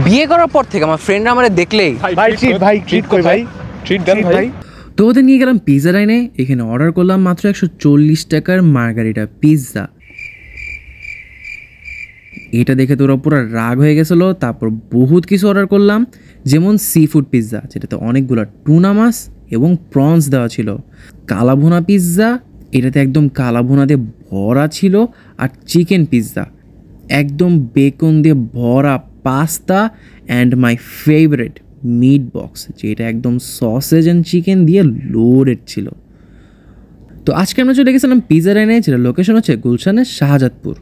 বিয়ে করার পর থেকে আমার ফ্রেন্ডরা আমারে দেখলেই ট্রিট দেন ভাই। তো ওদের নিয়ে গেলাম পিৎজা লাইনে। এখানে অর্ডার করলাম মাত্র 140 টাকার মার্গারিটা পিৎজা। এটা দেখে তো ওরা পুরো রাগ হয়ে গেছিলো। তারপর বহুত কিছু অর্ডার করলাম, যেমন সি ফুড পিৎজা, যেটাতে অনেকগুলো টুনা মাছ এবং প্রনস দেওয়া ছিল। কালাভুনা পিৎজা, এটাতে একদম কালাভুনা দিয়ে ভরা ছিল। আর চিকেন পিৎজা একদম বেকন দিয়ে ভরা, pasta and my favourite meat box, যেটা একদম সসেজ অ্যান্ড চিকেন দিয়ে লোডেড ছিল। তো আজকে আমরা চলে গেছিলাম পিৎজা লাইনে, যেটা লোকেশন হচ্ছে গুলশানের শাহজাদপুর।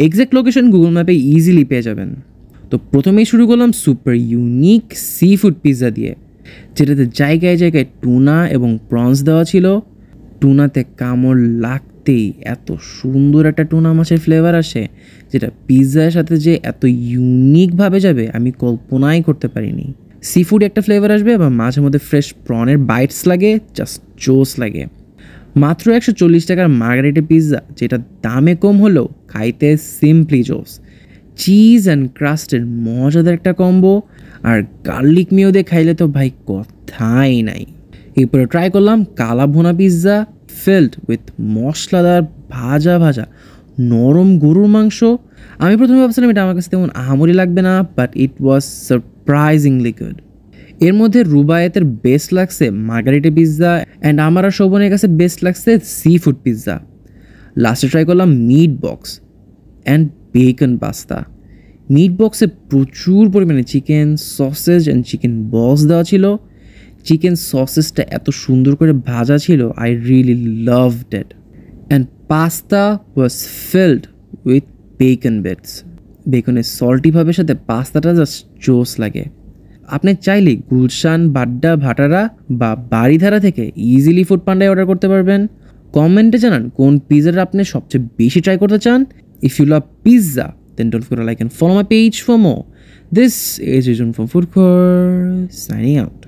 এক্স্যাক্ট লোকেশন গুগল ম্যাপে ইজিলি পেয়ে যাবেন। তো প্রথমেই শুরু করলাম super unique sea food pizza দিয়ে, যেটাতে জায়গায় জায়গায় টুনা এবং প্রনস দেওয়া ছিল। টুনাতে কামড় লাগতেই এত সুন্দর একটা টুনা মাছের ফ্লেভার আসে, যেটা পিৎজার সাথে যে এত ইউনিকভাবে যাবে আমি কল্পনাই করতে পারিনি। সি ফুড একটা ফ্লেভার আসবে এবং মাঝে মধ্যে ফ্রেশ প্রনের বাইটস লাগে, জাস্ট জোস লাগে। মাত্র 140 টাকার মার্গারিটা পিৎজা, যেটা দামে কম হলেও খাইতে সিম্পলি জোস। চিজ অ্যান্ড ক্রাস্টের মজাদার একটা কম্বো, আর গার্লিক মিও দিয়ে খাইলে তো ভাই কথাই নাই। এরপরে ট্রাই করলাম কালাভুনা পিৎজা, ফিল্ড উইথ মশলাদার ভাজা ভাজা নরম গরুর মাংস। আমি প্রথমে ভাবছিলাম এটা আমার কাছে তেমন আহামরি লাগবে না, but it was surprisingly good. এর মধ্যে রুবায়েতের বেস্ট লাগছে মার্গারিটা পিৎজা, অ্যান্ড আমার আর শোভনের কাছে বেস্ট লাগছে সি ফুড পিৎজা। লাস্টে ট্রাই করলাম meat box and bacon pasta. Meat বক্সে প্রচুর পরিমাণে চিকেন সসেজ অ্যান্ড চিকেন বলস দেওয়া ছিল। চিকেন সসেসটা এত সুন্দর করে ভাজা ছিল, I really loved it. And pasta was filled with bacon bits. বেকনের সল্টি ভাবের সাথে পাস্তাটা জাস্ট জোস লাগে। আপনি চাইলে গুলশান, বাড্ডা, ভাটারা বা বাড়িধারা থেকে ইজিলি ফুড পান্ডায় অর্ডার করতে পারবেন। কমেন্টে জানান কোন পিৎজাটা আপনি সবচেয়ে বেশি ট্রাই করতে চান। If you love pizza, then don't forget to like and follow my page for more. This is Rizwan from Food Court, signing out.